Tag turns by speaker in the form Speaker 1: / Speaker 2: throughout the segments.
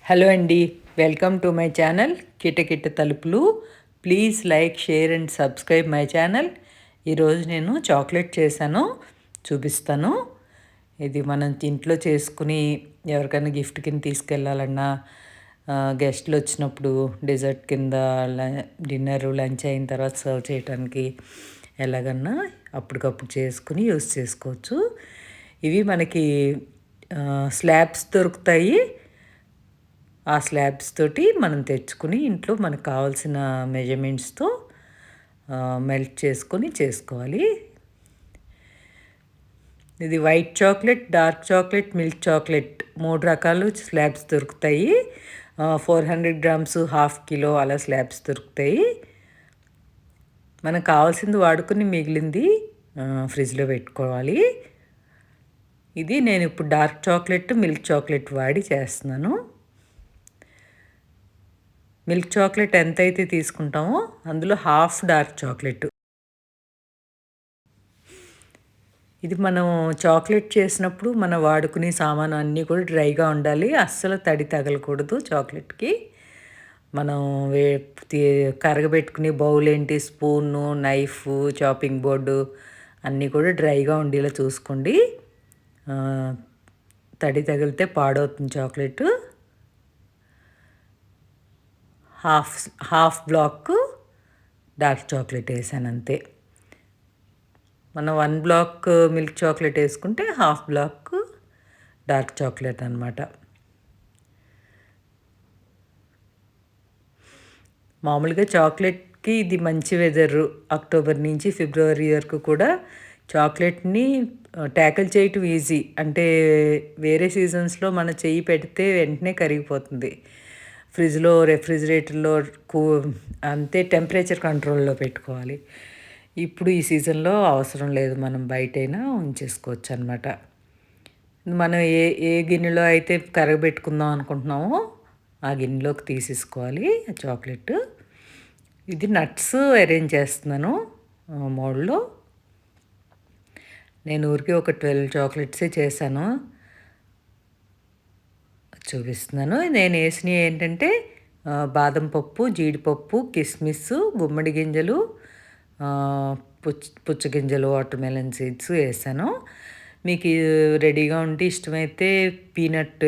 Speaker 1: Hello అండి. Welcome to my channel కిటకిట తలుపులు. Please like, share and subscribe my channel. ఈరోజు నేను చాక్లెట్ చేశాను, చూపిస్తాను. ఇది మనం ఇంట్లో చేసుకుని ఎవరికైనా గిఫ్ట్ కింద తీసుకెళ్ళాలన్నా, గెస్ట్లు వచ్చినప్పుడు డెజర్ట్ కింద, డిన్నర్ లంచ్ అయిన తర్వాత సర్వ్ చేయడానికి ఎలాగన్నా అప్పటికప్పుడు చేసుకుని యూస్ చేసుకోవచ్చు. ఇవి మనకి స్లాబ్స్ దొరుకుతాయి. ఆ స్లాబ్స్ తోటి మనం తెచ్చుకుని ఇంట్లో మనకు కావాల్సిన మెజర్మెంట్స్తో మెల్ట్ చేసుకొని చేసుకోవాలి. ఇది white chocolate, dark chocolate, milk chocolate 3 రకాలు స్లాబ్స్ దొరుకుతాయి. 400 గ్రామ్స్, హాఫ్ కిలో అలా స్లాబ్స్ దొరుకుతాయి. మనకు కావాల్సింది వాడుకుని మిగిలింది ఫ్రిడ్జ్లో పెట్టుకోవాలి. ఇది నేను ఇప్పుడు డార్క్ చాక్లెట్, మిల్క్ చాక్లెట్ వాడి చేస్తున్నాను. మిల్క్ చాక్లెట్ ఎంతైతే తీసుకుంటామో అందులో హాఫ్ డార్క్ చాక్లెట్. ఇది మనం చాక్లెట్ చేసినప్పుడు మనం వాడుకునే సామాను అన్నీ కూడా డ్రైగా ఉండాలి. అస్సలు తడి తగలకూడదు చాక్లెట్కి. మనం కరగబెట్టుకునే బౌల్ ఏంటి, స్పూను, నైఫ్, చాపింగ్ బోర్డు అన్నీ కూడా డ్రైగా ఉండేలా చూసుకోండి. తడి తగిలితే పాడవుతుంది chocolate. Half block dark chocolate వేసాను అంతే. మనం 1 బ్లాక్ మిల్క్ చాక్లెట్ వేసుకుంటే హాఫ్ బ్లాక్ డార్క్ చాక్లెట్ అనమాట. మామూలుగా చాక్లెట్కి ఇది మంచి వెదరు. అక్టోబర్ నుంచి ఫిబ్రవరి వరకు కూడా చాక్లెట్ని ట్యాకిల్ చేయటం ఈజీ. అంటే వేరే సీజన్స్లో మన చెయ్యి పెడితే వెంటనే కరిగిపోతుంది. ఫ్రిడ్జ్లో, రెఫ్రిజిరేటర్లో అంతే టెంపరేచర్ కంట్రోల్లో పెట్టుకోవాలి. ఇప్పుడు ఈ సీజన్లో అవసరం లేదు, మనం బయటైనా ఉంచేసుకోవచ్చు అనమాట. మనం ఏ గిన్నెలో అయితే కరగబెట్టుకుందాం అనుకుంటున్నామో ఆ గిన్నెలోకి తీసేసుకోవాలి ఆ చాక్లెట్. ఇది నట్స్ అరేంజ్ చేస్తున్నాను మోల్డ్లో. నేను ఊరికి ఒక 12 చాక్లెట్సే చేశాను, చూపిస్తున్నాను. నేను వేసినవి ఏంటంటే బాదం పప్పు, జీడిపప్పు, కిస్మిస్, గుమ్మడి గింజలు, పుచ్చగింజలు, వాటర్మెలన్ సీడ్స్ వేసాను. మీకు రెడీగా ఉంటే ఇష్టమైతే పీనట్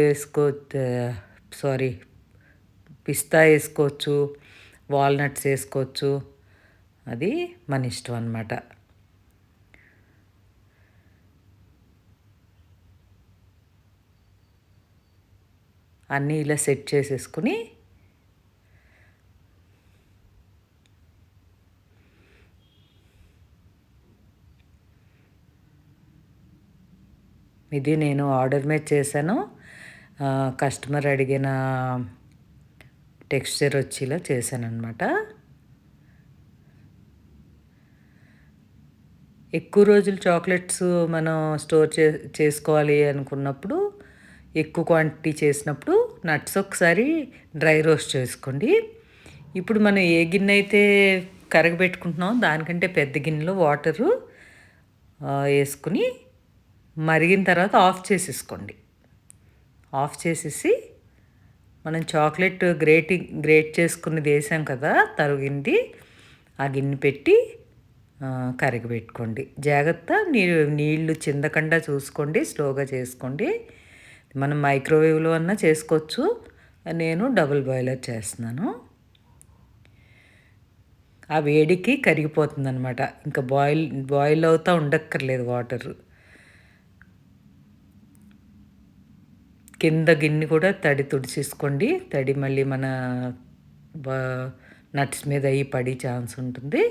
Speaker 1: పిస్తా వేసుకోవచ్చు, వాల్నట్స్ వేసుకోవచ్చు. అది మన ఇష్టం అన్నమాట. అన్నీ ఇలా సెట్ చేసేసుకుని ఇది నేను ఆర్డర్ మీద చేశాను. కస్టమర్ అడిగిన టెక్స్చర్ వచ్చేలా చేశాను అనమాట. ఎక్కువ రోజులు చాక్లెట్స్ మనం స్టోర్ చేసుకోవాలి అనుకున్నప్పుడు, ఎక్కువ క్వాంటిటీ చేసినప్పుడు నట్స్ ఒకసారి డ్రై రోస్ట్ చేసుకోండి. ఇప్పుడు మనం ఏ గిన్నె అయితే కరగబెట్టుకుంటున్నామో దానికంటే పెద్ద గిన్నెలో వాటరు వేసుకుని మరిగిన తర్వాత ఆఫ్ చేసేసుకోండి. ఆఫ్ చేసేసి మనం చాక్లెట్ గ్రేట్ చేసుకున్నది వేసాం కదా, తరిగింది, ఆ గిన్నె పెట్టి కరగబెట్టుకోండి. జాగ్రత్త, నీళ్ళు చిందకుండా చూసుకోండి, స్లోగా చేసుకోండి. మనం మైక్రోవేవ్లో అన్నా చేసుకోవచ్చు, నేను డబుల్ బాయిలర్ చేస్తున్నాను. ఆ వేడికి కరిగిపోతుంది అనమాట. ఇంకా బాయిల్ అవుతూ ఉండక్కర్లేదు వాటర్. కింద గిన్నె కూడా తడి తుడిచేసుకోండి. తడి మళ్ళీ మన నట్స్ మీద అయ్యి పడి ఛాన్స్ ఉంటుంది.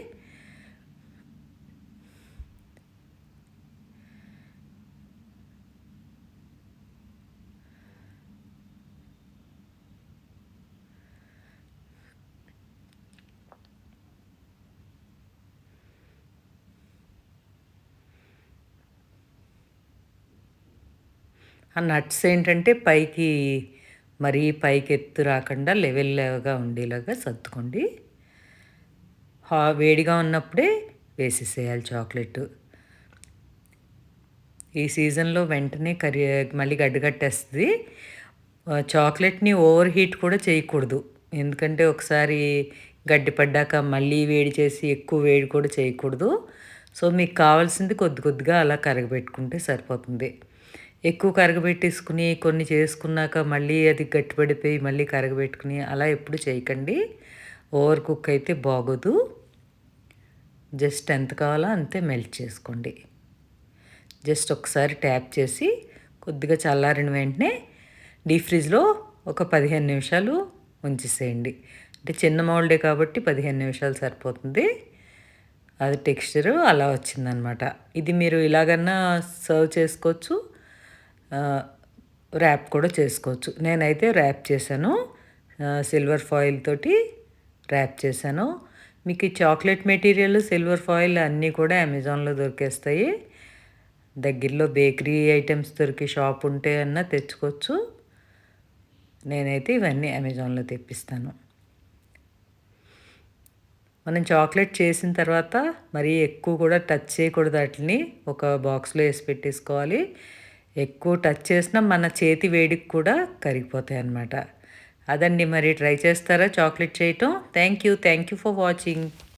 Speaker 1: ఆ నట్స్ ఏంటంటే మరీ పైకి ఎత్తు రాకుండా లెవెల్గా ఉండేలాగా సర్దుకోండి. వేడిగా ఉన్నప్పుడే వేసేసేయాలి చాక్లెట్. ఈ సీజన్లో వెంటనే మళ్ళీ గడ్డగట్టేస్తుంది. చాక్లెట్‌ని ఓవర్ హీట్ కూడా చేయకూడదు. ఎందుకంటే ఒకసారి గట్టిపడ్డాక మళ్ళీ వేడి చేసి ఎక్కువ వేడి కూడా చేయకూడదు. సో, మీకు కావాల్సింది కొద్ది కొద్దిగా అలా కరగబెట్టుకుంటే సరిపోతుంది. ఎక్కువ కరగబెట్టేసుకుని కొన్ని చేసుకున్నాక మళ్ళీ అది గట్టిపడిపోయి మళ్ళీ కరగబెట్టుకుని అలా ఎప్పుడు చేయకండి. ఓవర్ కుక్ అయితే బాగోదు. జస్ట్ ఎంత కావాలో అంతే మెల్ట్ చేసుకోండి. జస్ట్ ఒకసారి ట్యాప్ చేసి కొద్దిగా చల్లారిన వెంటనే డీప్ ఫ్రిడ్జ్‌లో ఒక 15 నిమిషాలు ఉంచేసేయండి. అంటే చిన్న మౌల్డే కాబట్టి 15 నిమిషాలు సరిపోతుంది. అది టెక్స్చరు అలా వచ్చిందనమాట. ఇది మీరు ఇలాగన్నా సర్వ్ చేసుకోవచ్చు. ర్యాప్ కూడా చేసుకోవచ్చు. నేనైతే ర్యాప్ చేశాను. సిల్వర్ ఫాయిల్ తోటి ర్యాప్ చేశాను. మీకు ఈ చాక్లెట్ మెటీరియల్, సిల్వర్ ఫాయిల్ అన్నీ కూడా అమెజాన్‌లో దొరికేస్తాయి. దగ్గరలో బేకరీ ఐటెమ్స్ దొరికే షాప్ ఉంటే అన్నా తెచ్చుకోవచ్చు. నేనైతే ఇవన్నీ అమెజాన్‌లో తెప్పిస్తాను. మనం చాక్లెట్ చేసిన తర్వాత మరీ ఎక్కువ కూడా టచ్ చేయకూడదు వాటిని. ఒక బాక్స్‌లో ఏసి పెట్టేసుకోవాలి. ఎక్కువ టచ్ చేసినా మన చేతి వేడికి కూడా కరిగిపోతాయన్నమాట. అదండి మరి ట్రై చేస్తారా చాక్లెట్ చేయటం? Thank you for watching.